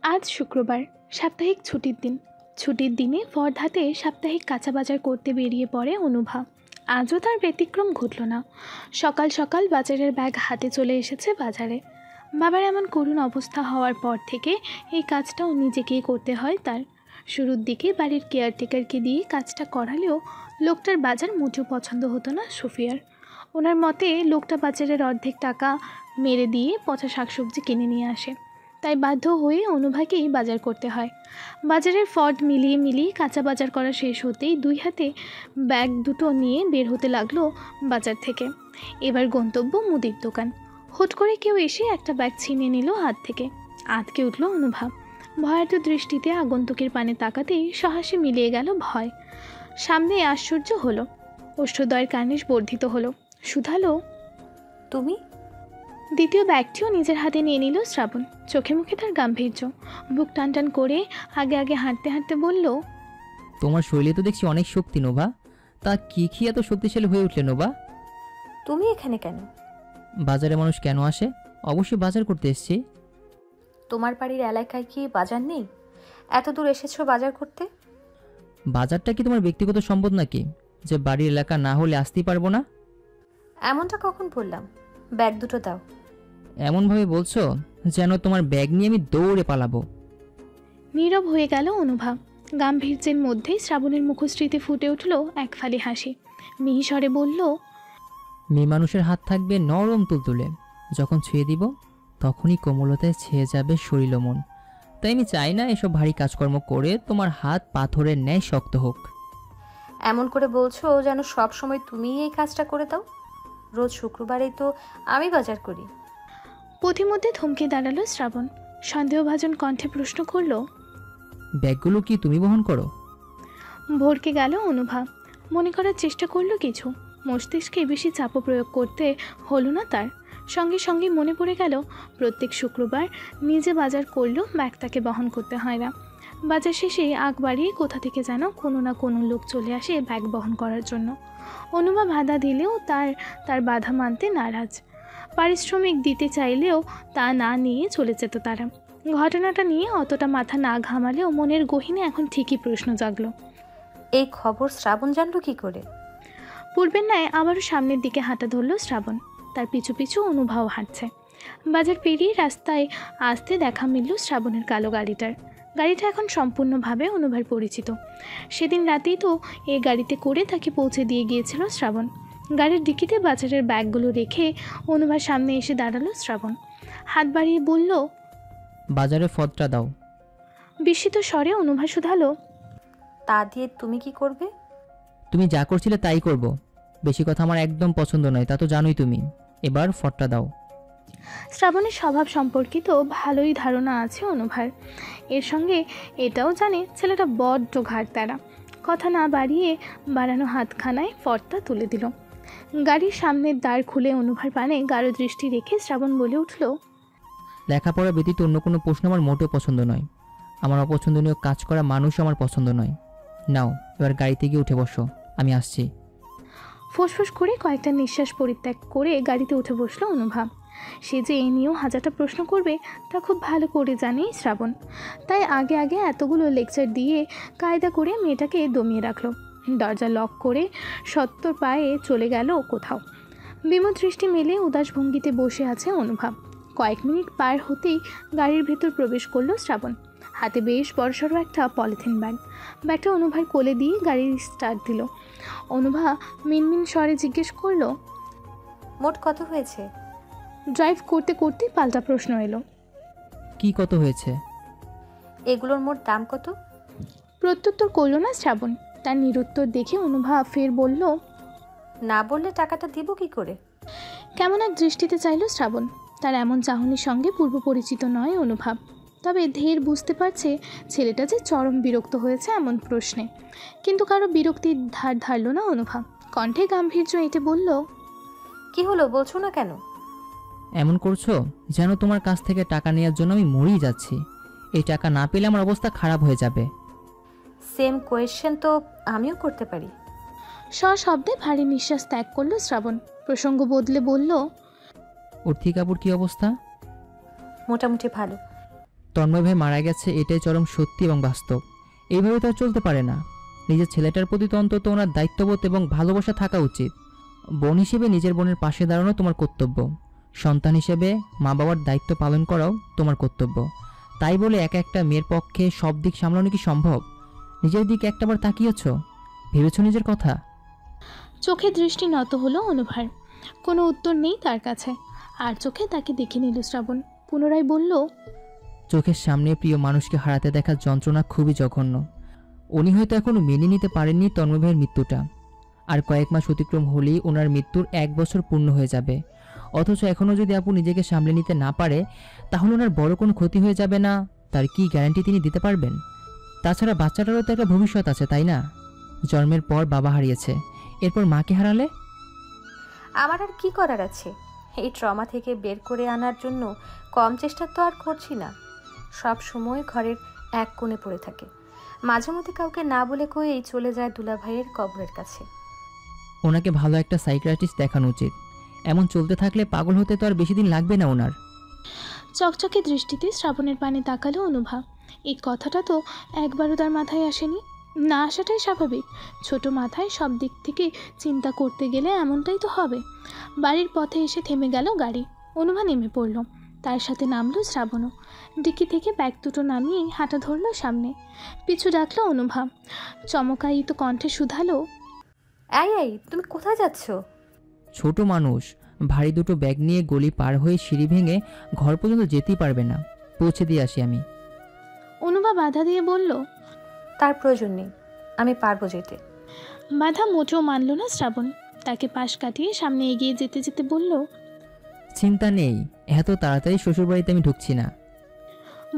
আজ শুক্রবার, সাপ্তাহিক ছুটির দিন। ছুটির দিনে ফর্দ হাতে সাপ্তাহিক কাঁচা বাজার করতে বেরিয়ে পড়ে অনুভা। আজও তার ব্যতিক্রম ঘটল না। সকাল সকাল বাজারের ব্যাগ হাতে চলে এসেছে বাজারে। বাবার এমন করুণ অবস্থা হওয়ার পর থেকে এই কাজটাও নিজেকেই করতে হয় তার। শুরুর দিকে বাড়ির কেয়ারটেকারকে দিয়ে কাজটা করালেও লোকটার বাজার মোটেও পছন্দ হতো না সুফিয়ার। ওনার মতে লোকটা বাজারের অর্ধেক টাকা মেরে দিয়ে পচা শাকসবজি কিনে নিয়ে আসে, তাই বাধ্য হয়ে অনুভাকেই বাজার করতে হয়। বাজারের ফর্দ মিলিয়ে মিলিয়ে কাঁচা বাজার করা শেষ হতেই দুই হাতে ব্যাগ দুটো নিয়ে বের হতে লাগলো বাজার থেকে। এবার গন্তব্য মুদির দোকান। হুট করে কেউ এসে একটা ব্যাগ ছিনিয়ে নিল হাত থেকে। আঁতকে উঠল অনুভা। ভয়ার্ত দৃষ্টিতে আগন্তুকের পানে তাকাতেই সহাসে মিলিয়ে গেল ভয়। সামনে আশ্চর্য হলো, অষ্টদয়ের কার্নিশ বর্ধিত হলো। শুধালো, তুমি? দ্বিতীয় ব্যাগটিও নিজের হাতে নিয়ে নিল শ্রাবণ। চোখে মুখে তার গাম্ভীর্য। বুক টান টান করে আগে আগে হাঁটতে হাঁটতে বলল, তোমার শরীরে তো দেখছি অনেক শক্তি নোভা। তা কি কি এত শক্তিশালী হয়ে উঠলে নোভা? তুমি এখানে কেন? বাজারে মানুষ কেন আসে? অবশ্যই বাজার করতে এসেছি। তোমার বাড়ির এলাকায় কি বাজার নেই? এত দূর এসেছো বাজার করতে? বাজারটা কি তোমার ব্যক্তিগত সম্পদ নাকি যে বাড়ির এলাকা না হলে আসতেই পারবো না? এমনটা কখন বললাম? ব্যাগ দুটো দাও। এমনভাবে বলছো যেন তোমার ব্যাগ নিয়ে আমি দৌড়ে পালাবো। নীরব হয়ে গেল অনুভা। গাম্ভীর্যের মধ্যেই শ্রাবণের মুখশ্রীতে ফুটে উঠল এক ফালি হাসি। মিহিস্বরে বলল, মেয়ে মানুষের হাত থাকবে নরম তুলতুলে, যখন ছুঁয়ে দিব তখনই কোমলতায় ছেয়ে যাবে শরীর ও মন। তাই আমি চাই না এসব ভারী কাজকর্ম করে তোমার হাত পাথরের ন্যায় শক্ত হোক। এমন করে বলছো যেন সব সময় তুমিই এই কাজটা করে দাও। রোজ শুক্রবারেই তো আমি বাজার করি। পথিমধ্যে থমকে দাঁড়ালো শ্রাবণ। সন্দেহভাজন কণ্ঠে প্রশ্ন করল, ব্যাগগুলো কি তুমি বহন করো? ভরকে গেল অনুভা। মনে করার চেষ্টা করলো কিছু। মস্তিষ্কে বেশি চাপ প্রয়োগ করতে হলো না তার। সঙ্গে সঙ্গে মনে পড়ে গেল প্রত্যেক শুক্রবার নিজে বাজার করলেও ব্যাগ তাকে বহন করতে হয় না। বাজার শেষে আগ বাড়িয়ে কোথা থেকে যেন কোনো না কোনো লোক চলে আসে ব্যাগ বহন করার জন্য। অনুভা বাধা দিলেও তার বাধা মানতে নারাজ। পারিশ্রমিক দিতে চাইলেও তা না নিয়ে চলে যেত তারা। ঘটনাটা নিয়ে অতটা মাথা না ঘামালেও মনের গহীনে এখন ঠিকই প্রশ্ন জাগলো, এই খবর শ্রাবণ জানলো কি করে? পূর্বের ন্যায় আবারও সামনের দিকে হাঁটা ধরল শ্রাবণ। তার পিছু পিছু অনুভাও হাঁটছে। বাজার পেরিয়ে রাস্তায় আসতে দেখা মিলল শ্রাবণের কালো গাড়িটার। গাড়িটা এখন সম্পূর্ণভাবে অনুভার পরিচিত। সেদিন রাতেই তো এই গাড়িতে করে তাকে পৌঁছে দিয়ে গিয়েছিল শ্রাবণ। গাড়ির ডিকিতে বাজারের ব্যাগগুলো রেখে অনুভার সামনে এসে দাঁড়ালো শ্রাবণ। হাত বাড়িয়ে বলল, বাজারে ফদটা দাও। বিস্মিত স্বরে অনুভা শুধালো, তা দিয়ে তুমি কি করবে? তুমি যা করছিলে তাই করব। বেশি কথা আমার একদম পছন্দ নয়, তা তো জানোই তুমি। এবার ফদটা দাও। শ্রাবণের স্বভাব সম্পর্কিত ভালোই ধারণা আছে অনুভার। এর সঙ্গে এটাও জানে ছেলেটা বড্ড ঘাড়ত্যাড়া। কথা না বাড়িয়ে বাড়ানো হাতখানায় ফর্দটা তুলে দিল। গাড়ির সামনের দ্বার খুলে অনুভার পানে গাঢ় দৃষ্টি রেখে শ্রাবণ বলে উঠল, লেখাপড়া ব্যতীত অন্য কোনো প্রশ্ন আমার মোটেও পছন্দ নয়। আমার অপছন্দনীয় কাজ করা মানুষ আমার পছন্দ নয়। নাও এবার গাড়িতে গিয়ে উঠে বসো, আমি আসছি। ফুসফুস করে কয়েকটা নিঃশ্বাস পরিত্যাগ করে গাড়িতে উঠে বসলো অনুভা। সে যে এই নিয়েও হাজারটা প্রশ্ন করবে তা খুব ভালো করে জানেই শ্রাবণ। তাই আগে আগে এতগুলো লেকচার দিয়ে কায়দা করে মেয়েটাকে দমিয়ে রাখলো। দরজা লক করে সত্তর পায়ে চলে গেল কোথাও। বিমুখ দৃষ্টি মেলে উদাস ভঙ্গিতে বসে আছে অনুভা। কয়েক মিনিট পার হতেই গাড়ির ভেতর প্রবেশ করলো শ্রাবণ। হাতে বেশ বড়সড় একটা পলিথিন ব্যাগ। ব্যাগটা অনুভার কোলে দিয়ে গাড়ির স্টার্ট দিল। অনুভা মিনমিন স্বরে জিজ্ঞেস করলো, মোট কত হয়েছে? ড্রাইভ করতে করতে পাল্টা প্রশ্ন এলো, কি কত হয়েছে? এগুলোর মোট দাম কত? প্রত্যুত্তর করল না শ্রাবণ। তার নিরুত্তর দেখে অনুভা ফের বলল, না বললে টাকাটা দিব কি করে? কেমন এক দৃষ্টিতে চাইল শ্রাবণ। তার এমন চাহনির সঙ্গে পূর্ব পরিচিত নয় অনুভব। তবে ধীর বুঝতে পারছে ছেলেটা যে চরম বিরক্ত হয়েছে এমন প্রশ্নে। কিন্তু কারো বিরক্তির ধার ধারল না অনুভব। কণ্ঠে গাম্ভীর্য এঁটে বলল, কি হলো বলছো না কেন? এমন করছো যেন তোমার কাছ থেকে টাকা নেওয়ার জন্য আমি মরেই যাচ্ছি। এই টাকা না পেলে আমার অবস্থা খারাপ হয়ে যাবে। সেম কোয়েশ্চেন তো আমিও করতে পারি। সশব্দে ভারী নিঃশ্বাস ত্যাগ করলো শ্রাবণ। প্রসঙ্গ বদলে বলল, অর্থিকাপুর কি অবস্থা? মোটামুটি ভালো। তন্ময় ভাই মারা গেছে, এটাই চরম সত্যি এবং বাস্তব। এইভাবে তো আর চলতে পারে না। নিজের ছেলেটার প্রতি তো অন্তত ওনার দায়িত্ববোধ এবং ভালোবাসা থাকা উচিত। বোন হিসেবে নিজের বোনের পাশে দাঁড়ানো তোমার কর্তব্য। সন্তান হিসেবে মা বাবার দায়িত্ব পালন করাও তোমার কর্তব্য। তাই বলে একা একটা মেয়ের পক্ষে সব দিক সামলানো কি সম্ভব? নিজের দিকে একটাবার তাকিয়েছ? ভেবেছ নিজের কথা? চোখে দৃষ্টি নত হলো অনুভার। কোনো উত্তর নেই তার কাছে। আর চোখে তাকে দেখে নিল শ্রাবণ। পুনরায় বলল, চোখের সামনে প্রিয় মানুষকে হারাতে দেখার যন্ত্রণা খুবই জঘন্য। উনি হয়তো এখনও মেনে নিতে পারেননি তন্ময় ভাইয়ের মৃত্যুটা। আর কয়েক মাস অতিক্রম হলেই ওনার মৃত্যুর 1 বছর পূর্ণ হয়ে যাবে। অথচ এখনও যদি আপু নিজেকে সামলে নিতে না পারে, তাহলে ওনার বড় কোনো ক্ষতি হয়ে যাবে না, তার কি গ্যারান্টি তিনি দিতে পারবেন? তাছাড়া বাচ্চাটারও তো একটা ভবিষ্যৎ আছে, তাই না? জন্মের পর বাবা হারিয়েছে, এরপর মাকে হারালে? আমার আর কি করার আছে? এই ট্রমা থেকে বের করে আনার জন্য কম চেষ্টা তো আর করছি না। সব সময় ঘরের এক কোণে পড়ে থাকে। মাঝে মধ্যে কাউকে না বলে কয়েই চলে যায় দুলাভাইয়ের কবরের কাছে। ওনাকে ভালো একটা সাইকিয়াট্রিস্ট দেখানো উচিত। এমন চলতে থাকলে পাগল হতে তো আর বেশি দিন লাগবে না ওনার। চকচকে দৃষ্টিতে শ্রাবণের পানে তাকালো অনুভা। এই কথাটা তো একবারও তার মাথায় আসেনি। না আসাটাই স্বাভাবিক। ছোট মাথায় সব দিক থেকে চিন্তা করতে গেলে এমনটাই তো হবে। বাড়ির পথে এসে থেমে গেল গাড়ি। অনুভা নেমে পড়ল। তার সাথে নামলো শ্রাবণও। ডিকি থেকে ব্যাগ দুটো নামিয়ে হাঁটা ধরলো সামনে। পিছু ডাকলো অনুভা। চমকায়িত কণ্ঠে শুধালো, এই এই, তুমি কোথায় যাচ্ছ? ছোট মানুষ, ভারী দুটো ব্যাগ নিয়ে গলি পার হয়ে সিঁড়ি ভেঙে ঘর পর্যন্ত যেতেই পারবে না। পৌঁছে দিয়ে আসি আমি। অনুভা বাধা দিয়ে বলল, তার প্রয়োজন নেই, আমি পারবো যেতে। বাধা মোটেও মানল না শ্রাবণ। তাকে পাশ কাটিয়ে সামনে এগিয়ে যেতে যেতে বলল, চিন্তা নেই, এত তাড়াতাড়ি শ্বশুরবাড়িতে আমি ঢুকছি না।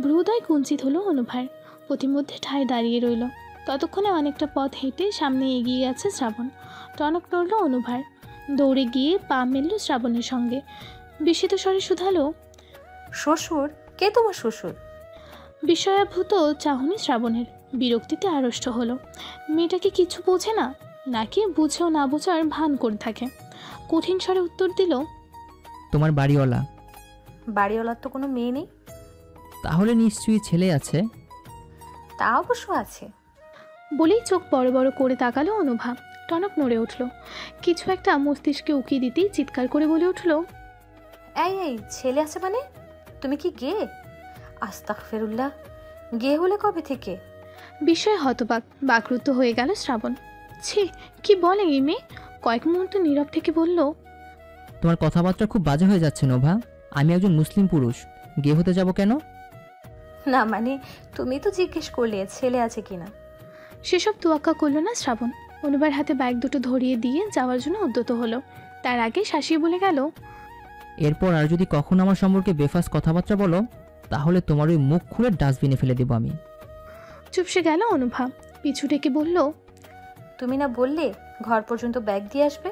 ভ্রুদয় কুঞ্চিত হলো অনুভার। প্রতিমধ্যে ঠায় দাঁড়িয়ে রইল। ততক্ষণে অনেকটা পথ হেঁটে সামনে এগিয়ে গেছে শ্রাবণ। টনক নড়ল অনুভার। দৌড়ে গিয়ে পা মেলল শ্রাবণের সঙ্গে। বিস্মিত স্বরে শুধালো, শ্বশুর? কে তোমার শ্বশুর? বিস্ময়াভূত চাহনি শ্রাবণের। বিরক্তিতে আড়ষ্ট হলো। মেয়েটাকে কিছু বোঝে না, নাকি বুঝেও না বোঝার ভান করে থাকে। কঠিন স্বরে উত্তর দিল, তোমার বাড়িওয়ালা। বাড়িওয়ালার তো কোনো মেয়ে নেই। তাহলে নিশ্চয়ই ছেলে আছে। তা অবশ্য আছে। বলেই চোখ বড় বড় করে তাকালো অনুভা। টনক নড়ে উঠল। কিছু একটা মস্তিষ্কে উকিয়ে দিতেই চিৎকার করে বলে উঠল, এই এই, ছেলে আছে মানে? তুমি কি গে? আস্তাগফিরুল্লাহ, গে হলে কবে থেকে? বিস্ময়ে হতবাক বাকরুদ্ধ হয়ে গেল শ্রাবণ। ছি, কি বলে এই মেয়ে? কয়েক মুহূর্ত নীরব থেকে বলল, তোমার কথাবার্তা খুব বাজে হয়ে যাচ্ছে নোভা। আমি একজন মুসলিম পুরুষ, গে হতে যাব কেন? না মানে, তুমি তো জিজ্ঞেস করলে ছেলে আছে কিনা। সেসব তোয়াক্কা করল না শ্রাবণ। অনুবার হাতে ব্যাগ দুটো ধরিয়ে দিয়ে যাওয়ার জন্য উদ্যত হলো। তার আগে শাসিয়ে বলে গেল, এরপর আর যদি কখনো আমার সম্পর্কে বেফাস কথাবার্তা বলো, তাহলে তোমার ওই মুখ খুলে ডাস্টবিনে ফেলে দেবো আমি। চুপসে গেল অনুভা। পিছু ডেকে বলল, তুমি না বললে ঘর পর্যন্ত ব্যাগ দিয়ে আসবে?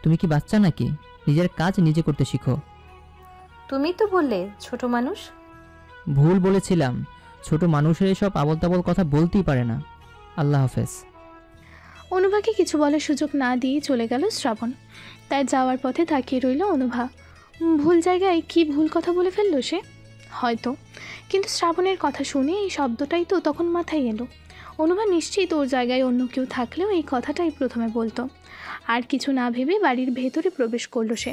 তুমি কি বাচ্চা নাকি? নিজের কাজ নিজে করতে শিখো। তুমি তো বললে ছোট মানুষ। ভুল বলেছিলাম। ছোট মানুষের এসব আবল তাবল কথা বলতেই পারে না। আল্লাহ হাফেজ। অনুভাকে কিছু বলার সুযোগ না দিয়ে চলে গেল শ্রাবণ। তার যাওয়ার পথে তাকিয়ে রইল অনুভা। ভুল জায়গায় কি ভুল কথা বলে ফেললো সে? হয়তো। কিন্তু শ্রাবণের কথা শুনে এই শব্দটাই তো তখন মাথায় এলো। অনুভা নিশ্চিত ওর জায়গায় অন্য কেউ থাকলেও এই কথাটাই প্রথমে বলতো। আর কিছু না ভেবে বাড়ির ভেতরে প্রবেশ করলো সে।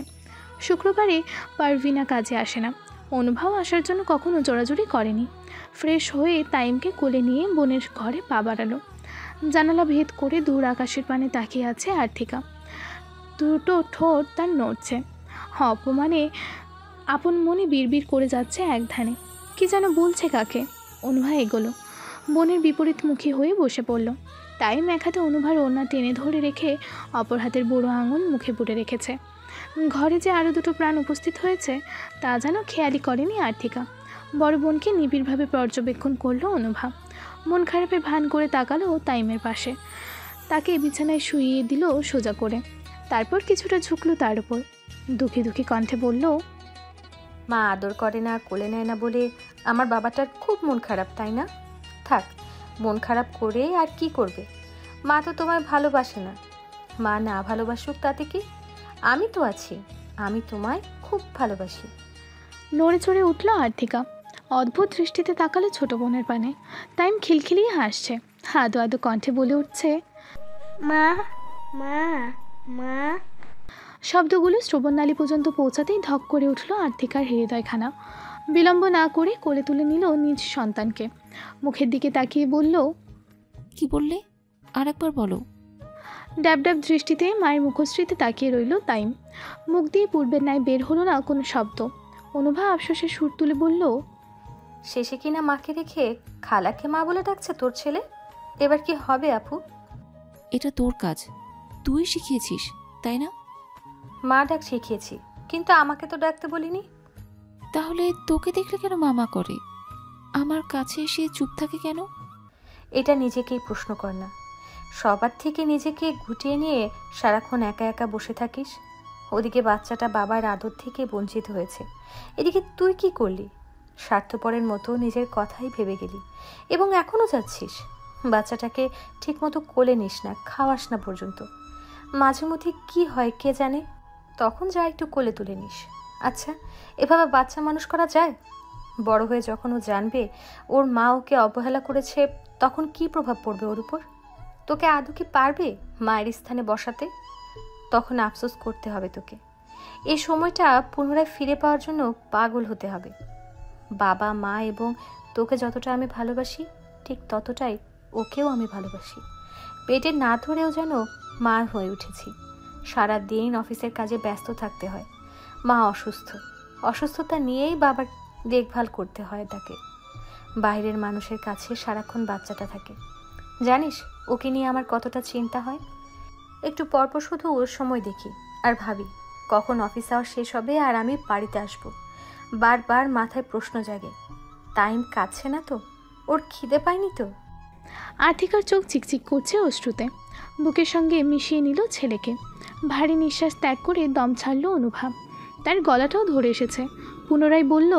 শুক্রবারে পারভিনা কাজে আসে না। অনুভাও আসার জন্য কখনো জোরাজুরি করেনি। ফ্রেশ হয়ে তাইমকে কোলে নিয়ে বোনের ঘরে পা বাড়ালো। জানালা ভেদ করে দূর আকাশের পানে তাকিয়ে আছে আর্থিকা। দুটো ঠোঁট তার নড়ছে। অপমানে আপন মনে বিড়বিড় করে যাচ্ছে এক ধ্যানে। কি যেন বলছে কাকে। অনুভা এগোলো। বোনের বিপরীতমুখী হয়ে বসে পড়ল। টাইম এক হাতে অনুভার ওড়না টেনে ধরে রেখে অপর হাতের বুড়ো আঙুল মুখে পুড়ে রেখেছে। ঘরে যে আরও দুটো প্রাণ উপস্থিত হয়েছে তা যেন খেয়ালই করেনি আর্থিকা। বড় বোনকে নিবিড়ভাবে পর্যবেক্ষণ করলো অনুভা। মন খারাপের ভান করে তাকালো তাইমের পাশে। তাকে বিছানায় শুইয়ে দিল সোজা করে। তারপর কিছুটা ঝুঁকলো তার উপর। দুঃখী দুঃখী কণ্ঠে বলল, মা আদর করে না, কোলে নেয় না বলে আমার বাবাটার খুব মন খারাপ, তাই না? থাক, মন খারাপ করে আর কি করবে? মা তো তোমায় ভালোবাসে না। মা না ভালোবাসুক তাতে কি? আমি তো আছি, আমি তোমায় খুব ভালোবাসি। নড়ে চড়ে উঠল আর্থিকা। অদ্ভুত দৃষ্টিতে তাকালো ছোট বোনের পানে। তাইম খিলখিলিয়ে হাসছে, আদো আদো কণ্ঠে বলে উঠছে, মা মা মা। শব্দগুলো শ্রবণনালী পর্যন্ত পৌঁছাতেই ধক করে উঠল আর্থিকার হৃদয়খানা। বিলম্ব না করে কোলে তুলে নিল নিজ সন্তানকে, মুখের দিকে তাকিয়ে বলল, কি বললে? আর একবার বলো। ড্যাব ড্যাব দৃষ্টিতে মায়ের মুখশ্রীতে তাকিয়ে রইল তাইম। মুখ দিয়ে পূর্বের ন্যায় বের হলো না কোনো শব্দ। অনুভা আফসোসের সুর তুলে বলল, শেষে কিনা মাকে রেখে খালাকে মা বলে ডাকছে তোর ছেলে। এবার কি হবে আপু? এটা তোর কাজ, তুই শিখিয়েছিস তাই না? মা ডাক শিখিয়েছি, কিন্তু আমাকে তো ডাকতে বলিনি। তাহলে তোকে দেখলে কেন মামা করে? আমার কাছে এসে চুপ থাকে কেন? এটা নিজেকেই প্রশ্ন কর না। সবার থেকে নিজেকে গুটিয়ে নিয়ে সারাক্ষণ একা একা বসে থাকিস। ওদিকে বাচ্চাটা বাবার আদর থেকে বঞ্চিত হয়েছে, এদিকে তুই কি করলি? স্বার্থপরের মতো নিজের কথাই ভেবে গেলি এবং এখনও যাচ্ছিস। বাচ্চাটাকে ঠিকমতো কোলে নিস না, খাওয়াস না পর্যন্ত। মাঝে মধ্যে কি হয় কে জানে, তখন যা একটু কোলে তুলে নিস। আচ্ছা, এভাবে বাচ্চা মানুষ করা যায়? বড় হয়ে যখন ও জানবে ওর মা ওকে অবহেলা করেছে, তখন কি প্রভাব পড়বে ওর উপর? তোকে আদৌ কি পারবে মায়ের স্থানে বসাতে? তখন আফসোস করতে হবে তোকে। এই সময়টা পুনরায় ফিরে পাওয়ার জন্য পাগল হতে হবে। বাবা মা এবং তোকে যতটা আমি ভালোবাসি, ঠিক ততটাই ওকেও আমি ভালোবাসি। পেটে না ধরেও যেন মা হয়ে উঠেছি। সারা দিন অফিসের কাজে ব্যস্ত থাকতে হয়। মা অসুস্থ, অসুস্থতা নিয়েই বাবার দেখভাল করতে হয় তাকে। বাইরের মানুষের কাছে সারাক্ষণ বাচ্চাটা থাকে। জানিস ওকে নিয়ে আমার কতটা চিন্তা হয়? একটু পরপর শুধু ওর সময় দেখি আর ভাবি কখন অফিস আওয়ার শেষ হবে আর আমি বাড়িতে আসবো। বারবার মাথায় প্রশ্ন জাগে, টাইম কাটছে না তো? ওর খিদে পায়নি তো? আর্থিকার চোখ চিকচিক করছে অশ্রুতে। বুকের সঙ্গে মিশিয়ে নিল ছেলেকে। ভারী নিঃশ্বাস ত্যাগ করে দম ছাড়ল অনুভব। তার গলাটাও ধরে এসেছে। পুনরায় বলল,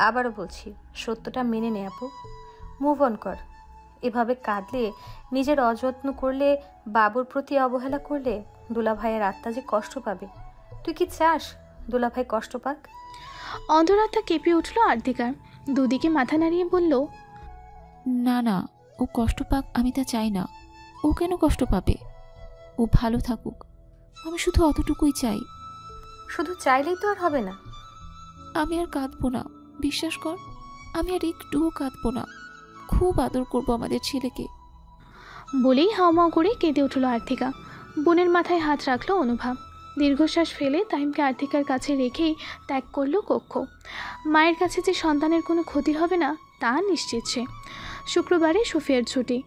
আবারও বলছি, সত্যটা মেনে নে আপু, মুভ অন কর। এভাবে কাঁদলে, নিজের অযত্ন করলে, বাবুর প্রতি অবহেলা করলে দুলাভাইয়ের আত্মা যে কষ্ট পাবে। তুই কি চাস দুলাভাই কষ্ট পাক? অন্তরাত্মা কেঁপে উঠল আর্থিকার। দুদিকে মাথা নাড়িয়ে বলল, না না, ও কষ্ট পাক আমি তা চাই না। ও কেন কষ্ট পাবে? ও ভালো থাকুক, আমি শুধু অতটুকুই চাই। শুধু চাইলেই তো আর হবে না। আমি আর কাঁদবো না, বিশ্বাস কর, আমি আর একটুও কাঁদবো না। খুব আদর করবো আমাদের ছেলেকে। বলেই হাওমাও করে কেঁদে উঠল আর্থিকা। বোনের মাথায় হাত রাখল অনুভব। দীর্ঘশ্বাস ফেলে তাইমকে আর্থিকার কাছে রেখেই ত্যাগ করল কক্ষ। মায়ের কাছে যে সন্তানের কোনো ক্ষতি হবে না তা নিশ্চিত সে। শুক্রবারে সুফিয়ার ছুটি।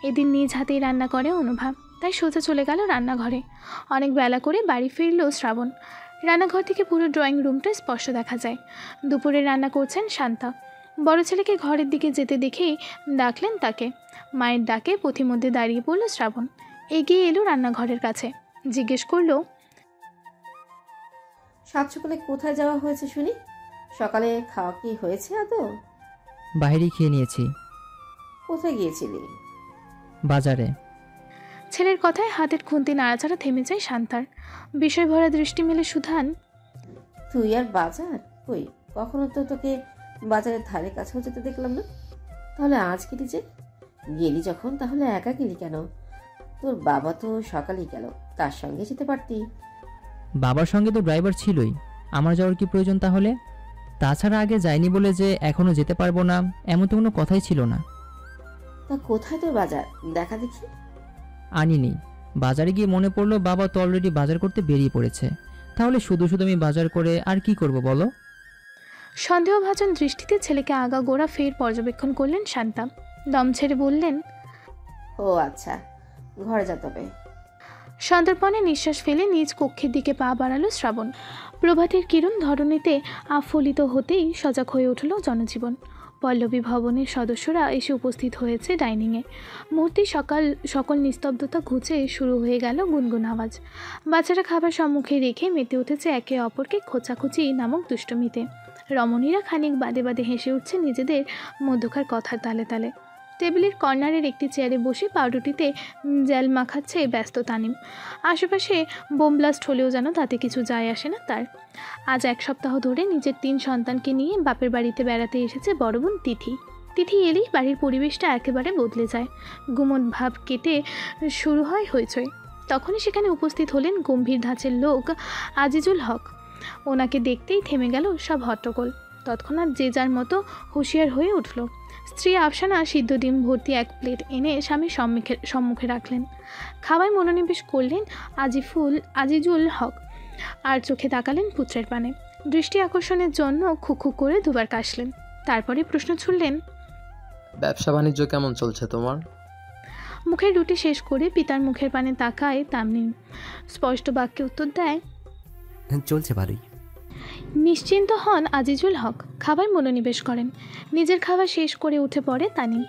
এদিন নিজ হাতেই রান্না করে অনুভব, তাই সোজা চলে গেল রান্নাঘরে। অনেক বেলা করে বাড়ি ফিরল শ্রাবণ। রান্নাঘর থেকে পুরো ড্রয়িং রুমটা স্পষ্ট দেখা যায়। দুপুরে রান্না করছেন শান্তা। বড় ছেলেকে ঘরের দিকে যেতে দেখেই ডাকলেন তাকে। মায়ের ডাকে পথিমধ্যে দাঁড়িয়ে পড়ল শ্রাবণ। এগিয়ে এলো রান্নাঘরের কাছে, জিজ্ঞেস করলো, সাত সকালে কোথায় যাওয়া হয়েছে শুনি? সকালে খাওয়া কি হয়েছে আদৌ? বাইরেই খেয়ে নিয়েছি। কোথায় গিয়েছিলি? বাজারে। ছেলের কথায় হাতের খুন্তি নাড়াচাড়া থেমে যায় শান্তার। বিষয় ভরা দৃষ্টি মেলে সুধান। তুই আর বাজার? কই, কখনো তো তোকে বাজারের ধারে কাছেও যেতে দেখলাম না। তাহলে আজ গেলি যে? গেলি যখন তাহলে একা গেলি কেন? তোর বাবা তো সকালেই গেল, তার সঙ্গে যেতে পারতি। বাবার সঙ্গে তো ড্রাইভার ছিলই, আমার যাওয়ার কি প্রয়োজন তাহলে? তাছাড়া আগে যাইনি বলে যে এখনও যেতে পারবো না এমন তো কোনো কথাই ছিল না। তা কোথায় তোর বাজার, দেখা দেখি। আনিনি। বাজারে গিয়ে মনে পড়লো বাবা তো অলরেডি বাজার করতে বেরিয়ে পড়েছে। তাহলে শুধু শুধু আমি বাজার করে আর কি করব বলো? সন্দেহভাজন দৃষ্টিতে ছেলেকে আগাগোড়া ফের পর্যবেক্ষণ করলেন শান্তা। দম ছেড়ে বললেন, ও আচ্ছা, ঘরে যা তবে। সন্তর্পণে নিঃশ্বাস ফেলে নিজ কক্ষের দিকে পা বাড়ালো শ্রাবণ। প্রভাতের কিরণ ধরণীতে আফলিত হতেই সজাগ হয়ে উঠল জনজীবন। পল্লবী ভবনের সদস্যরা এসে উপস্থিত হয়েছে ডাইনিংয়ে। মুহূর্তেই সকল নিস্তব্ধতা ঘুচে শুরু হয়ে গেল গুনগুন আওয়াজ। বাচ্চারা খাবার সম্মুখে রেখে মেতে উঠেছে একে অপরকে খোঁচাখুচি নামক দুষ্টমিতে। রমণীরা খানিক বাদে বাদে হেসে উঠছে নিজেদের মধ্যকার কথার তালে তালে। টেবিলের কর্নারের একটি চেয়ারে বসে পাউরুটিতে জেল মাখাচ্ছে ব্যস্ত তানিম। আশেপাশে বোম ব্লাস্ট হলেও যেন তাতে কিছু যায় আসে না তার। আজ 1 সপ্তাহ ধরে নিজের 3 সন্তানকে নিয়ে বাপের বাড়িতে বেড়াতে এসেছে বড় বোন তিথি। তিথি এলেই বাড়ির পরিবেশটা একেবারে বদলে যায়। গুমট ভাব কেটে শুরু হয় হইচই। তখনই সেখানে উপস্থিত হলেন গম্ভীর ধাঁচের লোক আজিজুল হক। ওনাকে দেখতেই থেমে গেল সব হট্টগোল। তৎক্ষণাৎ যে যার মতো হুঁশিয়ার হয়ে উঠল। স্ত্রী আফসানা সিদ্ধ ডিম ভর্তি 1 প্লেট এনে স্বামীর সম্মুখে রাখলেন। খাওয়ায় মনোনিবেশ করলেন আজিজুল হক আর চোখে তাকালেন পুত্রের পানে। দৃষ্টি আকর্ষণের জন্য খুখু করে দুবার কাশলেন। তারপরে প্রশ্ন ছুড়লেন, ব্যবসা বাণিজ্য কেমন চলছে তোমার? মুখের রুটি শেষ করে পিতার মুখের পানে তাকায় তামিম। স্পষ্ট বাক্যে উত্তর দেয়, চলছে ভালোই। নিশ্চিন্ত হন আজিজুল হক। খাবার মনোনিবেশ করেন। নিজের খাবার শেষ করে উঠে পড়ে তানিম।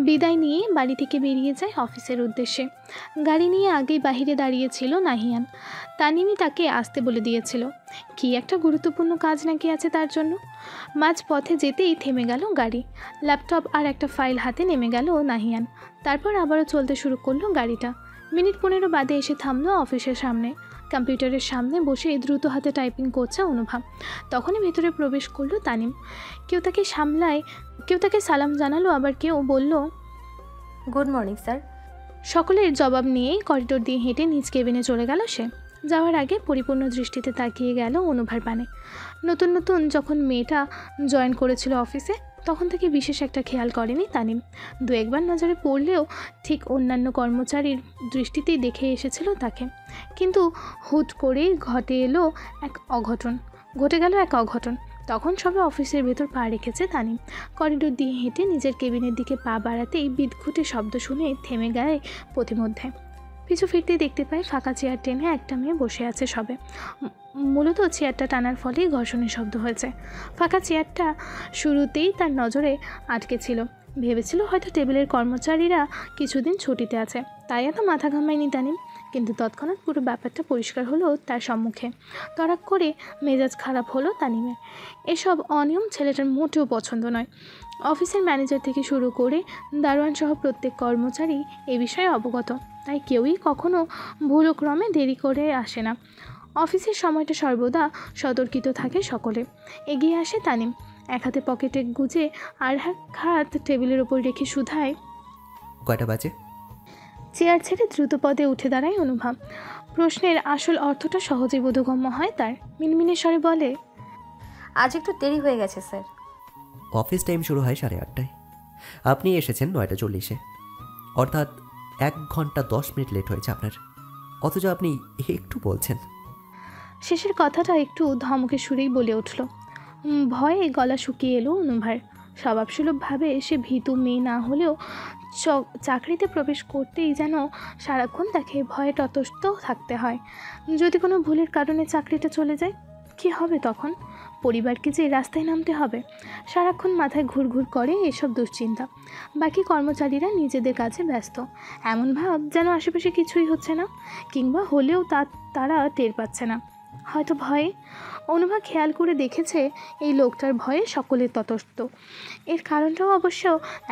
বিদায় নিয়ে বাড়ি থেকে বেরিয়ে যায় অফিসের উদ্দেশ্যে। গাড়ি নিয়ে আগেই বাহিরে দাঁড়িয়েছিল নাহিয়ান। তানিমই তাকে আসতে বলে দিয়েছিল। কি একটা গুরুত্বপূর্ণ কাজ নাকি আছে তার জন্য। মাঝ পথে যেতেই থেমে গেল গাড়ি। ল্যাপটপ আর একটা ফাইল হাতে নেমে গেল নাহিয়ান। তারপর আবারও চলতে শুরু করলো গাড়িটা। মিনিট 15 বাদে এসে থামলো অফিসের সামনে। কম্পিউটারের সামনে বসে দ্রুত হাতে টাইপিং করছে অনুভব। তখনই ভেতরে প্রবেশ করলো তানিম। কেউ তাকে সালাম জানালো, আবার কেউ বলল গুড মর্নিং স্যার। সকলের জবাব নিয়েই করিডোর দিয়ে হেঁটে নিজ কেবিনে চলে গেল সে। যাওয়ার আগে পরিপূর্ণ দৃষ্টিতে তাকিয়ে গেল অনুভার পানে। নতুন নতুন যখন মেয়েটা জয়েন করেছিল অফিসে, তখন থেকে বিশেষ একটা খেয়াল করেনি তানিম। 2-1 বার নজরে পড়লেও ঠিক অন্যান্য কর্মচারীর দৃষ্টিতেই দেখে এসেছিল তাকে। কিন্তু হুট করেই ঘটে গেল এক অঘটন। তখন সবে অফিসের ভেতর পা রেখেছে তানিম। করিডোর দিয়ে হেঁটে নিজের কেবিনের দিকে পা বাড়াতেই বিদঘুটে শব্দ শুনে থেমে গেলে পথিমধ্যে। পিছু ফিরতেই দেখতে পাই ফাঁকা চেয়ার টেনে একটা মেয়ে বসে আছে সবে। মূলত চেয়ারটা টানার ফলেই ঘর্ষণের শব্দ হয়েছে। ফাঁকা চেয়ারটা শুরুতেই তার নজরে আটকে ছিল। ভেবেছিল হয়তো টেবিলের কর্মচারীরা কিছুদিন ছুটিতে আছে, তাই এত মাথা ঘামায়নি তানিম। কিন্তু তৎক্ষণাৎ পুরো ব্যাপারটা পরিষ্কার হলো তার সম্মুখে। তড়াক করে মেজাজ খারাপ হলো তানিমের। এসব অনিয়ম ছেলেটার মোটেও পছন্দ নয়। অফিসের ম্যানেজার থেকে শুরু করে দারোয়ান সহ প্রত্যেক কর্মচারী এ বিষয়ে অবগত, তাই কেউই কখনো ভুলক্রমে দেরি করে আসে না। অফিসের সময়টা সর্বদা সতর্কিত থাকে সকলে। এগিয়ে আসে তানিম, এক হাতে পকেটে গুজে আর এক হাত টেবিলের ওপর রেখে শুধায়, কয়টা বাজে? চেয়ার ছেড়ে দ্রুত পদে উঠে দাঁড়ায় অনুভব। প্রশ্নের আসল অর্থটা সহজে বোধগম্য হয় তার। মিনমিনে স্বরে বলে, আজ একটু দেরি হয়ে গেছে স্যার। অফিস টাইম শুরু হয় 8:30টায়। আপনি এসেছেন 9:40-এ, অর্থাৎ 1 ঘন্টা 10 মিনিট লেট হয়েছে আপনার। অথচ আপনি একটু বলছেন। শেষের কথাটা একটু ধমকে সুরেই বলে উঠল। ভয়ে গলা শুকিয়ে এলো অনুভার। স্বভাবসুলভভাবে সে ভীতু মেয়ে না হলেও চাকরিতে প্রবেশ করতেই যেন সারাক্ষণ তাকে ভয়ে ততস্থ থাকতে হয়। যদি কোনো ভুলের কারণে চাকরিটা চলে যায়, কী হবে তখন? পরিবারকে যে রাস্তায় নামতে হবে, সারাক্ষণ মাথায় ঘুরঘুর করে এসব দুশ্চিন্তা। বাকি কর্মচারীরা নিজেদের কাছে ব্যস্ত। এমন ভাব যেন আশেপাশে কিছুই হচ্ছে না, কিংবা হলেও তারা টের পাচ্ছে না। হয়তো ভয়ে। অনুভব খেয়াল করে দেখেছে এই লোকটার ভয়ে সকলের ততস্থ। এর কারণটাও অবশ্য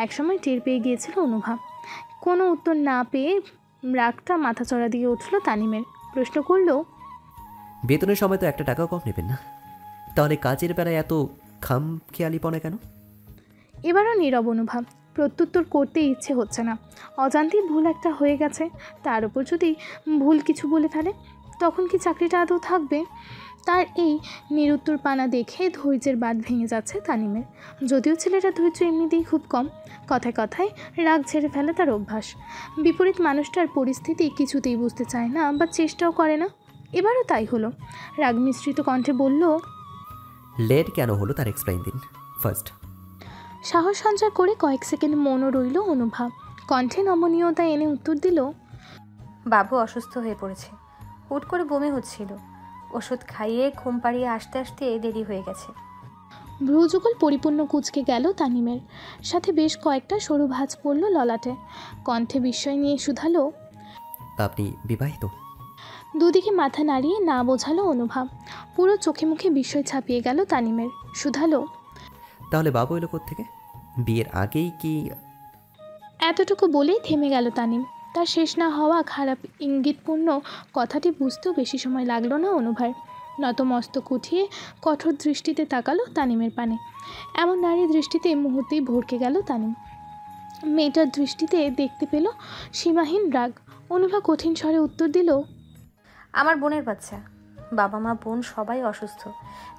একসময় টের পেয়ে গিয়েছিল অনুভব। কোনো উত্তর না পেয়ে রাগটা মাথাচড়া দিয়ে উঠল তানিমের। প্রশ্ন করল, বেতনের সময় তো 1 টাকাও কম নেবেন না, তাহলে কাজের বেলায় এত খামখেয়ালিপনা কেন? এবারও নীরব অনুভব। প্রত্যুত্তর করতে ইচ্ছে হচ্ছে না। অজান্তেই ভুল একটা হয়ে গেছে, তার উপর যদি ভুল কিছু বলে ফেলে, তখন কি চাকরিটা আদৌ থাকবে? তার এই নিরুত্তর পানা দেখে ধৈর্যের বাঁধ ভেঙে যাচ্ছে তানিমের। যদিও ছেলেটা ধৈর্য এমনিতেই খুব কম, কথায় কথায় রাগ ঝেড়ে ফেলে তার অভ্যাস। বিপরীত মানুষটার পরিস্থিতি কিছুতেই বুঝতে চায় না বা চেষ্টাও করে না। এবারও তাই হলো। রাগ মিশ্রিত কণ্ঠে বলল, লেট কেন হলো তার এক্সপ্লেইন দিন ফার্স্ট। সাহস সঞ্চয় করে কয়েক সেকেন্ড মনও রইল অনুভব। কণ্ঠে নমনীয়তা এনে উত্তর দিল, বাবু অসুস্থ হয়ে পড়েছে, হুট করে বমি হচ্ছিল। ওষুধ খাইয়ে ঘুম পাড়িয়ে আসতে আসতে দেরি হয়ে গেছে। ভ্রুযুগল পরিপূর্ণ কুঁচকে গেল তানিমের। সাথে বেশ কয়েকটা সরু ভাঁজ পড়ল ললাটে। কণ্ঠে বিস্ময় নিয়ে শুধালো, আপনি বিবাহিত? দুদিকে মাথা নাড়িয়ে না বোঝালো অনুভব। পুরো চোখে মুখে বিস্ময় ছাপিয়ে গেল তানিমের। শুধালো, তাহলে বাবু এলো থেকে? বিয়ের আগেই কি? এতটুকু বলেই থেমে গেল তানিম। তার শেষ না হওয়া খারাপ ইঙ্গিতপূর্ণ কথাটি বুঝতেও বেশি সময় লাগলো না অনুভার। নতমস্তক উঠিয়ে কঠোর দৃষ্টিতে তাকালো তানিমের পানে। এমন নারী দৃষ্টিতে মুহূর্তেই ভড়কে গেল তানিম। মেয়েটার দৃষ্টিতে দেখতে পেল সীমাহীন রাগ। অনুভা কঠিন স্বরে উত্তর দিল, আমার বোনের বাচ্চা, বাবা মা বোন সবাই অসুস্থ,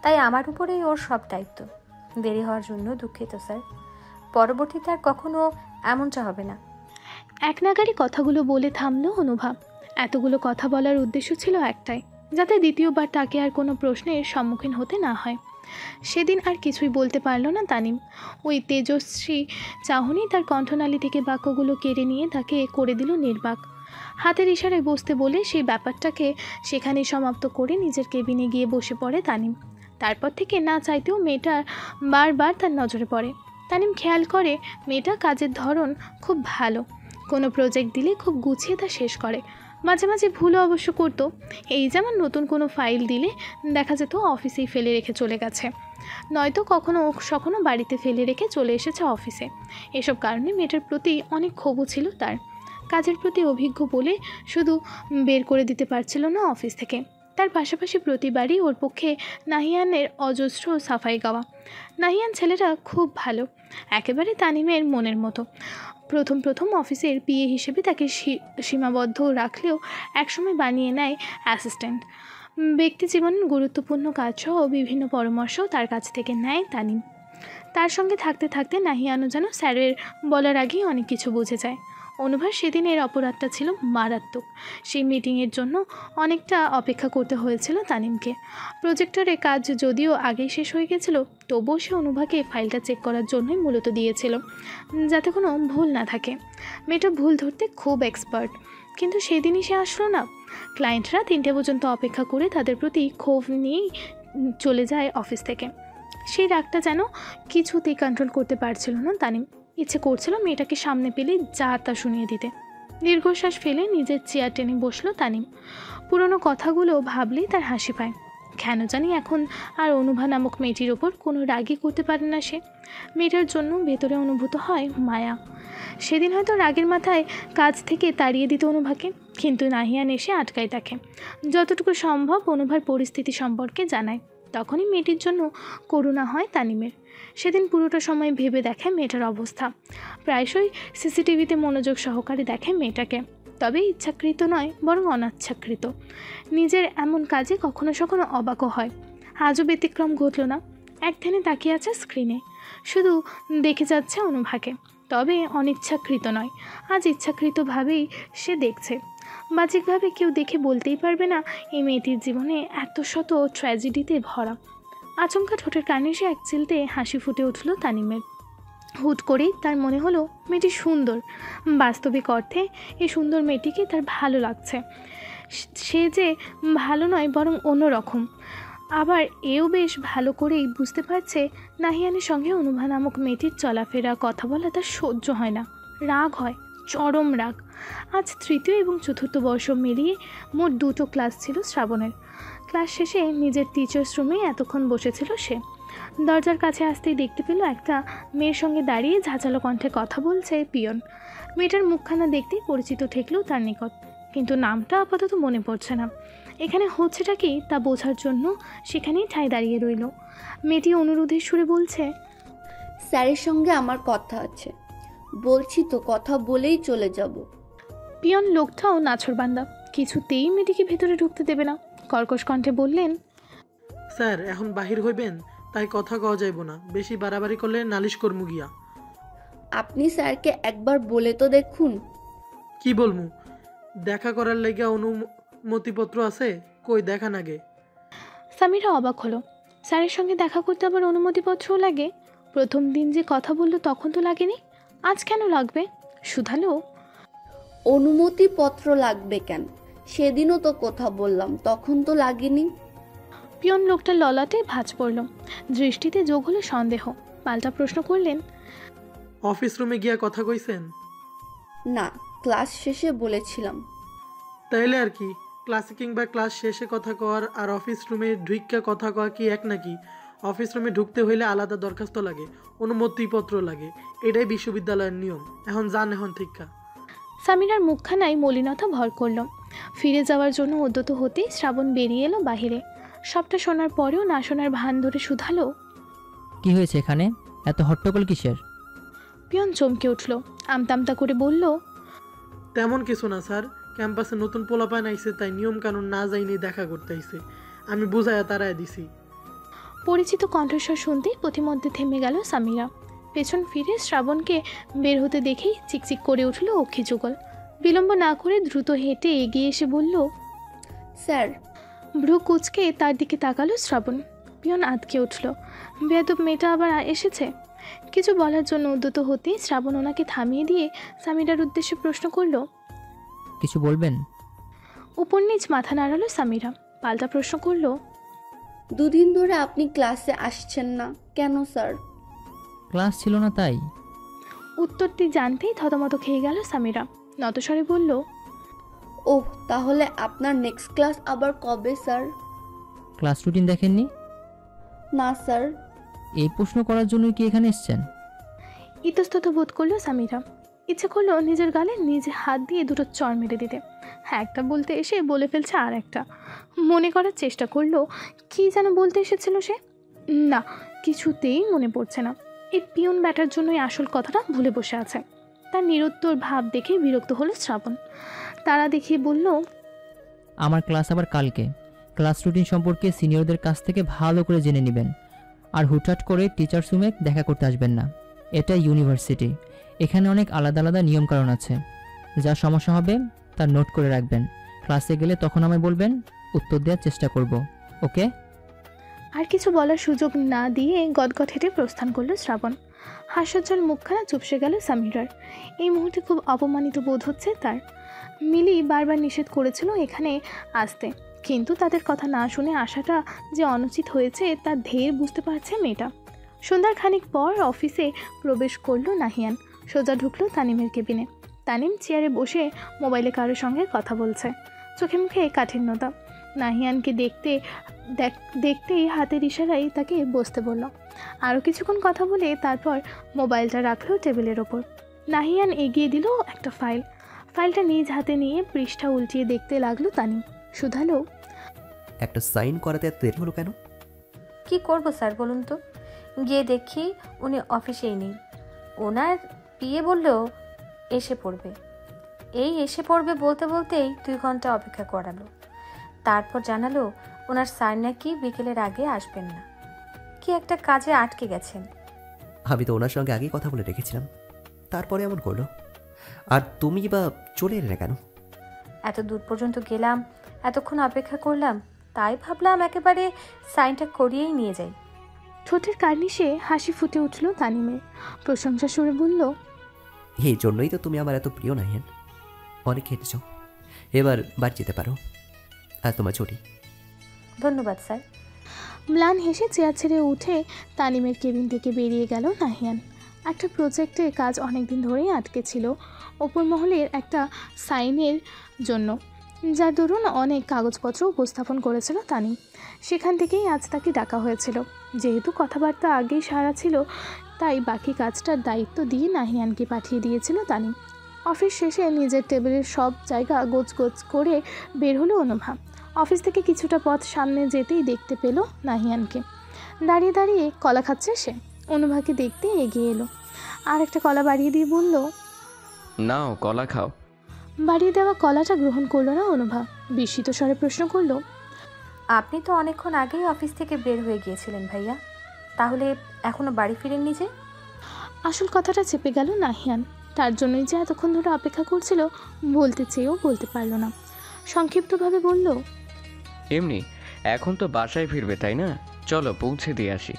তাই আমার উপরেই ওর সব দায়িত্ব। দেরি হওয়ার জন্য দুঃখিত স্যার, পরবর্তীতে আর কখনো এমনটা হবে না। এক নাগাড়ি কথাগুলো বলে থামলো অনুভা। এতগুলো কথা বলার উদ্দেশ্য ছিল একটাই, যাতে দ্বিতীয়বার তাকে আর কোনো প্রশ্নের সম্মুখীন হতে না হয়। সেদিন আর কিছুই বলতে পারল না তানিম। ওই তেজস্বী চাহনি তার কণ্ঠনালী থেকে বাক্যগুলো কেড়ে নিয়ে তাকে করে দিল নির্বাক। হাতের ইশারায় বসতে বলে সেই ব্যাপারটাকে সেখানেই সমাপ্ত করে নিজের কেবিনে গিয়ে বসে পড়ে তানিম। তারপর থেকে না চাইতেও মেয়েটা বারবার তার নজরে পড়ে। তানিম খেয়াল করে মেয়েটা কাজের ধরন খুব ভালো, কোনো প্রজেক্ট দিলে খুব গুছিয়ে তা শেষ করে। মাঝে মাঝে ভুলও অবশ্য করতো। এই যেমন নতুন কোনো ফাইল দিলে দেখা যেত অফিসেই ফেলে রেখে চলে গেছে, নয়তো কখনো বাড়িতে ফেলে রেখে চলে এসেছে অফিসে। এসব কারণে মেয়েটার প্রতি অনেক ক্ষোভও ছিল তার। কাজের প্রতি অভিজ্ঞ বলে শুধু বের করে দিতে পারছিল না অফিস থেকে। তার পাশাপাশি প্রতিবারই ওর পক্ষে নাহিয়ানের অজস্র সাফাই গাওয়া। নাহিয়ান ছেলেটা খুব ভালো, একেবারে তানিমের মনের মতো। প্রথম অফিসের পিএ হিসেবে তাকে সীমাবদ্ধ রাখলেও একসময় বানিয়ে নেয় অ্যাসিস্ট্যান্ট। ব্যক্তি জীবনের গুরুত্বপূর্ণ কাজসহ বিভিন্ন পরামর্শও তার কাছ থেকে নেয় তানিম। তার সঙ্গে থাকতে থাকতে নাহিয়ানও যেন স্যারের বলার আগেই অনেক কিছু বুঝে যায়। অনুভার সেদিনের অপরাধটা ছিল মারাত্মক। সেই মিটিংয়ের জন্য অনেকটা অপেক্ষা করতে হয়েছিল তানিমকে। প্রজেক্টরে কাজ যদিও আগেই শেষ হয়ে গেছিল, তবুও সে অনুভাকে ফাইলটা চেক করার জন্যই মূলত দিয়েছিল, যাতে কোনো ভুল না থাকে। মেয়েটা ভুল ধরতে খুব এক্সপার্ট, কিন্তু সেদিনই সে আসলো না। ক্লায়েন্টরা 3টে পর্যন্ত অপেক্ষা করে তাদের প্রতি ক্ষোভ নিয়েই চলে যায় অফিস থেকে। সেই রাগটা যেন কিছুতেই কন্ট্রোল করতে পারছিল না তানিম। ইচ্ছে করছিল মেয়েটাকে সামনে পেলে যা তা শুনিয়ে দিতে। দীর্ঘশ্বাস ফেলে নিজের চেয়ার টেনে বসলো তানিম। পুরনো কথাগুলো ভাবলেই তার হাসি পায়। কেন জানি এখন আর অনুভা নামক মেয়েটির ওপর কোনো রাগই করতে পারে না সে। মেয়েটার জন্য ভেতরে অনুভূত হয় মায়া। সেদিন হয়তো রাগের মাথায় কাজ থেকে তাড়িয়ে দিত অনুভাকে, কিন্তু নাহিয়ান এসে আটকায় তাকে। যতটুকু সম্ভব অনুভার পরিস্থিতি সম্পর্কে জানায়। তখনই মেয়েটির জন্য করুণা হয় তানিমের। সেদিন পুরোটা সময় ভেবে দেখে মেয়েটার অবস্থা। প্রায়শই সিসিটিভিতে মনোযোগ সহকারে দেখে মেয়েটাকে, তবে ইচ্ছাকৃত নয় বরং অনিচ্ছাকৃত। নিজের এমন কাজে কখনো কখনো অবাকও হয়। আজও ব্যতিক্রম ঘটল না। এক ধ্যানে তাকিয়ে আছে স্ক্রিনে, শুধু দেখে যাচ্ছে অনুভাকে। তবে অনিচ্ছাকৃত নয়, আজ ইচ্ছাকৃতভাবেই সে দেখছে। বাহ্যিকভাবে কেউ দেখে বলতেই পারবে না এই মেয়েটির জীবনে এত শত ট্র্যাজেডিতে ভরা। আচমকা ঠোঁটের কানে সে এক চিলতে হাসি ফুটে উঠল তানিমের। হুট করেই তার মনে হলো মেয়েটি সুন্দর। বাস্তবিক অর্থে এই সুন্দর মেয়েটিকে তার ভালো লাগছে। সে যে ভালো নয় বরং অন্যরকম। আবার এও বেশ ভালো করেই বুঝতে পারছে নাহিয়ানের সঙ্গে অনুভা নামক মেয়েটির চলাফেরা কথা বলা তার সহ্য হয় না। রাগ হয়, চরম রাগ। আজ 3য় এবং 4র্থ বর্ষ মিলিয়ে মোট 2টো ক্লাস ছিল শ্রাবণের। ক্লাস শেষে নিজের টিচার্স রুমে এতক্ষণ বসেছিল সে। দরজার কাছে আসতেই দেখতে পেল একটা মেয়ের সঙ্গে দাঁড়িয়ে ঝাঁঝালো কণ্ঠে কথা বলছে পিয়ন। মেয়েটার মুখখানা দেখতেই পরিচিত ঠেকলেও তার নিকট, কিন্তু নামটা আপাতত মনে পড়ছে না। এখানে হচ্ছেটা কি তা বোঝার জন্য সেখানেই ঠায় দাঁড়িয়ে রইল। মেয়েটি অনুরোধের সুরে বলছে, স্যারের সঙ্গে আমার কথা আছে, বলছি তো কথা বলেই চলে যাব। পিয়ন লোকটাও নাছরবান্দা, কিছুতেই মেয়েটিকে ভেতরে ঢুকতে দেবে না। কর্কশ কণ্ঠে বললেন, স্যার এখন বাহির হইবেন, তাই কথা কওয়া যাইব না, বেশি বাড়াবাড়ি করলে নালিশ করমু গিয়া। আপনি স্যারকে একবার বলে তো দেখুন। কি বলমু? দেখা করার লাইগা অনুমতিপত্র আছে? কই দেখান আগে। সামিরা অবাক হলো। স্যারের সঙ্গে দেখা করতে আবার অনুমতিপত্রও লাগে? প্রথম দিন যে কথা বললো তখন তো লাগেনি, আজ কেন লাগবে? শুধালো, অনুমতিপত্র লাগবে কেন? সেদিনও তো কথা বললাম, তখন তো লাগেনি। পিয়ন লোকটা ললাটে ভাঁজ পড়ল। দৃষ্টিতে যোগ হলো সন্দেহ। পাল্টা প্রশ্ন করলেন, অফিস রুমে গিয়া কথা কইছেন? না, ক্লাস শেষে বলেছিলাম। তাইলে আর কি, ক্লাসে কিংবা ক্লাস শেষে কথা কওয়ার আর অফিস রুমে ঢুইক্কা কথা কওয়া কি এক নাকি? অফিস রুমে ঢুকতে হইলে আলাদা দরখাস্ত লাগে, অনুমতিপত্র লাগে। এটাই বিশ্ববিদ্যালয়ের নিয়ম। এখন যান এখন ঠিকা। সামিরার মুখখানায় মলিনতা ভর করল। ফিরে যাওয়ার জন্য উদ্যত হতেই শ্রাবণ বেরিয়ে এলো বাহিরে। সবটা শোনার পরেও না শোনার ভান ধরে শুধালো, কি হয়েছে এখানে? এত হট্টগোল কিসের? পিয়ন চমকে উঠল, আমতামতা করে বলল, তেমন কিছু না স্যার, ক্যাম্পাসে নতুন পোলাপান আইছে, তাই নিয়ম কানুন না যাইনি দেখা করতে আইছে। আমি বুঝাইয়া তারাই দিছি। পরিচিত কণ্ঠস্বর শুনতেই পথিমধ্যে থেমে গেল সামিরা। পেছন ফিরে শ্রাবণকে বের হতে দেখেই চিকচিক করে উঠল অক্ষি যুগল। বিলম্ব না করে দ্রুত হেঁটে এগিয়ে এসে বলল, স্যার। ভ্রু কুচকে তার দিকে তাকালো শ্রাবণ। পিয়ন আঁতকে উঠল, বেয়াদব মেয়েটা আবার এসেছে। কিছু বলার জন্য উদ্যত হতেই শ্রাবণ ওনাকে থামিয়ে দিয়ে সামিরার উদ্দেশ্যে প্রশ্ন করল, কিছু বলবেন? উপর নিচ মাথা নাড়ালো সামিরা। পাল্টা প্রশ্ন করল, 2 দিন ধরে আপনি ক্লাসে আসছেন না কেন স্যার? ক্লাস ছিল না তাই। উত্তরটি জানতেই থতমত খেয়ে গেল সামিরা। নতস্বরে বলল, ওহ, তাহলে আপনার নেক্সট ক্লাস আবার কবে স্যার? ক্লাস রুটিন দেখেননি? না স্যার। এই প্রশ্ন করার জন্যই কি এখানে এসেছেন? ইতস্তত বোধ করলো সামিরা। ইচ্ছে করলো নিজের গালে নিজে হাত দিয়ে দুটো চড় মেরে দিতে। হ্যাঁ, একটা বলতে এসে বলে ফেলছে আর একটা। মনে করার চেষ্টা করলো কি যেন বলতে এসেছিল সে। না, কিছুতেই মনে পড়ছে না। এই পিয়ন ব্যাটার জন্যই আসল কথাটা ভুলে বসে আছে। তার নিরুত্তর ভাব দেখে বিরক্ত হলো শ্রাবণ। তারা দেখিয়ে বলল, আমার ক্লাস আবার কালকে। ক্লাস রুটিন সম্পর্কে সিনিয়রদের কাছ থেকে ভালো করে জেনে নেবেন। আর হুটহাট করে টিচার্স রুমে দেখা করতে আসবেন না। এটা ইউনিভার্সিটি, এখানে অনেক আলাদা আলাদা নিয়মকানুন আছে। যা সমস্যা হবে তা নোট করে রাখবেন। ক্লাসে গেলে তখন আমায় বলবেন, উত্তর দেওয়ার চেষ্টা করব। ওকে? আর কিছু বলার সুযোগ না দিয়ে গদগদ হেঁটে প্রস্থান করলো শ্রাবণ। হাস্যোজ্জ্বল মুখখানা চুপসে গেল সামিরার। এই মুহূর্তে খুব অপমানিত বোধ হচ্ছে তার। মিলি বারবার নিষেধ করেছিল এখানে আসতে, কিন্তু তাদের কথা না শুনে আসাটা যে অনুচিত হয়েছে তার ধের বুঝতে পারছে মেয়েটা। সন্ধ্যার খানিক পর অফিসে প্রবেশ করলো নাহিয়ান। সোজা ঢুকলো তানিমের কেবিনে। তানিম চেয়ারে বসে মোবাইলে কারোর সঙ্গে কথা বলছে, চোখে মুখে কাঠিন্যতা। নাহিয়ানকে দেখতেই হাতের ইশারায় তাকে বসতে বলল। আরও কিছুক্ষণ কথা বলে তারপর মোবাইলটা রাখলো টেবিলের ওপর। নাহিয়ান এগিয়ে দিল একটা ফাইলটা নিজ হাতে নিয়ে পৃষ্ঠা উল্টিয়ে দেখতে লাগলো তানিম। শুধালো, একটা সাইন করাতে এত দেরি হলো কেন? কি করব স্যার বলুন তো? গিয়ে দেখি উনি অফিসেই নেই। ওনার পিএ বলল এসে পড়বে। এই এসে পড়বে বলতে বলতেই 2 ঘন্টা অপেক্ষা করালো। তারপর জানালো ওনার স্যার নাকি বিকেলের আগে আসবেন না, কি একটা কাজে আটকে গেছেন। আমি তো ওনার সঙ্গে আগেই কথা বলে রেখেছিলাম, তারপরে এমন করলো। আর তুমি বা চলে এলে না কেন? এত দূর পর্যন্ত গেলাম, এতক্ষণ অপেক্ষা করলাম, তাই ভাবলাম একেবারে সাইনটা করিয়েই নিয়ে যাই। ঠোঁটের কার্নিশে হাসি ফুটে উঠল তানিমের। প্রশংসা সুরে বলল, এই জন্যই তো তুমি আমার এত প্রিয় নাহিয়ান। অনেক খেটেছ, এবার বাড়ি যেতে পারো। আর তোমার ছুটি। ধন্যবাদ স্যার। ম্লান হেসে চেয়ার ছেড়ে উঠে তানিমের কেবিন থেকে বেরিয়ে গেল নাহিয়ান। একটা প্রজেক্টে কাজ অনেকদিন ধরেই আটকে ছিল ওপর মহলের একটা সাইনের জন্য, যার দরুন অনেক কাগজপত্র উপস্থাপন করেছিল তানিম। সেখান থেকেই আজ তাকে ডাকা হয়েছিল। যেহেতু কথাবার্তা আগেই সারা ছিল, তাই বাকি কাজটার দায়িত্ব দিয়ে নাহিয়ানকে পাঠিয়ে দিয়েছিল তানিম। অফিস শেষে নিজের টেবিলের সব জায়গা গোছ করে বের হলো অনুভা। অফিস থেকে কিছুটা পথ সামনে যেতেই দেখতে পেল নাহিয়ানকে। দাঁড়িয়ে দাঁড়িয়ে কলা খাচ্ছে সে। অনুভাকে দেখতে এগিয়ে এলো, আর একটা কলা বাড়িয়ে দিয়ে বলল, নাও কলা খাও। বাড়িয়ে দেওয়া কলাটা গ্রহণ করলো না অনুভা। বিস্মিত স্বরে প্রশ্ন করল, আপনি তো অনেকক্ষণ আগেই অফিস থেকে বের হয়ে গিয়েছিলেন ভাইয়া, তাহলে এখনো বাড়ি ফিরেননি যে? আসল কথাটা চেপে গেল নাহিয়ান। তার জন্যই যে এতক্ষণ ধরে অপেক্ষা করছিল বলতে চেয়েও বলতে পারল না। সংক্ষিপ্তভাবে বলল, এমনি এখন তো বাসায় ফিরবে তাই না? চলো পৌঁছে দিয়ে আসি।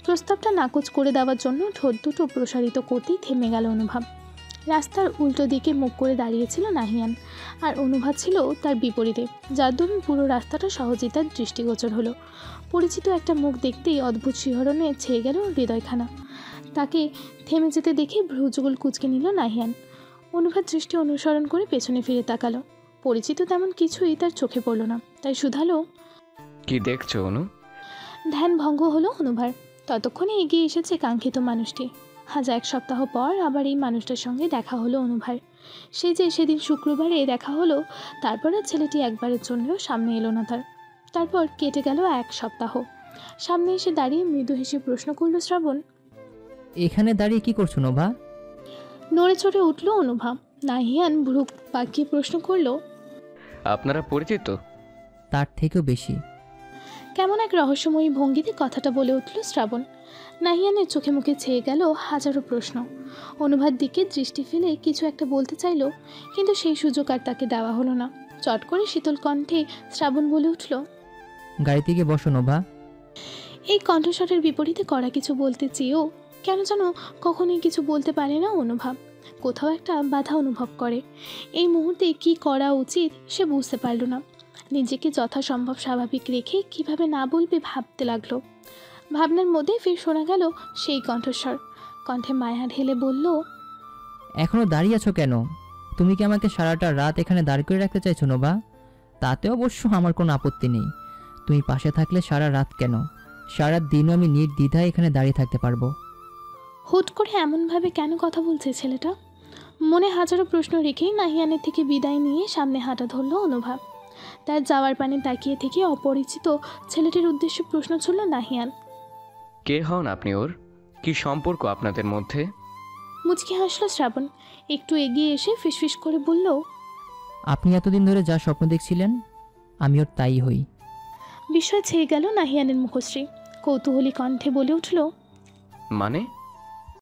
প্রস্তাবটা নাকচ করে দেওয়ার জন্য ঠোঁট দুটো প্রসারিত করতেই থেমে গেল অনুভব। রাস্তার উল্টো দিকে মুখ করে দাঁড়িয়েছিল নাহিয়ান, আর অনুভা ছিল তার বিপরীতে, যার দরুন পুরো রাস্তাটা সহজেই তার দৃষ্টিগোচর হলো। পরিচিত একটা মুখ দেখতেই অদ্ভুত শিহরণে ছেয়ে গেল হৃদয়খানা। তাকে থেমে যেতে দেখে ভ্রুযুগল কুঁচকে নিল নাহিয়ান। অনুভার দৃষ্টি অনুসরণ করে পেছনে ফিরে তাকালো। পরিচিত তেমন কিছুই তার চোখে পড়ল না, তাই শুধালো, কি দেখছো অনু? ধ্যান ভঙ্গ হলো অনুভার। ততক্ষণে এগিয়ে এসেছে কাঙ্ক্ষিত মানুষটি। আজ 1 সপ্তাহ পর আবার এই মানুষটার সঙ্গে দেখা হলো অনুভার। সে যে সেদিন শুক্রবারে দেখা হলো, তারপর আর ছেলেটি একবারের জন্যও সামনে এলো না তার। তারপর কেটে গেল 1 সপ্তাহ। সামনে এসে দাঁড়িয়ে মৃদু হেসে প্রশ্ন করল শ্রাবণ। এখানে দাঁড়িয়ে কি করছো নোভা? নড়ে চড়ে উঠল অনুভা। নাহিয়ান ভ্রু পাকিয়ে প্রশ্ন করল, আপনারা পরিচিত? তার থেকেও বেশি। কেমন এক রহস্যময়ী ভঙ্গিতে কথাটা বলে উঠল শ্রাবণ। নাহিয়ানের চোখে মুখে ছেয়ে গেল হাজারো প্রশ্ন। অনুভার দিকে দৃষ্টি ফেলে কিছু একটা বলতে চাইল, কিন্তু সেই সুযোগ আর তাকে দেওয়া হলো না। চট করে শীতল কণ্ঠে শ্রাবণ বলে উঠল, গাড়িতে গিয়ে বসো নোভা। এই কণ্ঠস্বরের বিপরীতে করা কিছু বলতে চেয়েও কেন যেন কখনোই কিছু বলতে পারে না অনুভব। কোথাও একটা বাধা অনুভব করে। এই মুহূর্তে কি করা উচিত সে বুঝতে পারল না। নিজেকে যথাসম্ভব স্বাভাবিক রেখে কিভাবে না বলবে ভাবতে লাগলো। ভাবনার মধ্যে ফির শোনা গেল সেই কণ্ঠস্বর। কণ্ঠে মায়া ঢেলে বলল, এখনো দাঁড়িয়ে আছো কেন? তুমি কি আমাকে সারাটা রাত এখানে দাঁড় করে রাখতে চাইছো নোভা? তাতে অবশ্য আমার কোনো আপত্তি নেই। তুমি পাশে থাকলে সারা রাত কেন, সারা দিনও আমি নির্দ্বিধায় এখানে দাঁড়িয়ে থাকতে পারবো। হুট করে এমনভাবে কেন কথা বলছে ছেলেটা? মনে হাজারো প্রশ্ন রেখেই নাহিয়ানের থেকে বিদায় নিয়ে সামনে হাঁটা ধরল অনুভব। তার যাওয়ার পানে তাকিয়ে থেকে অপরিচিত ছেলেটির উদ্দেশ্যে প্রশ্ন ছুড়ল নাহিয়ান। কে হন আপনি ওর? কি সম্পর্ক আপনাদের মধ্যে? মুচকি হাসল শ্রাবণ। একটু এগিয়ে এসে ফিসফিস করে বলল, আপনি এতদিন ধরে যা স্বপ্ন দেখছিলেন আমি ওর তাই হই। বিস্ময় ছেয়ে গেল নাহিয়ানের মুখশ্রী। কৌতূহলী কণ্ঠে বলে উঠল, মানে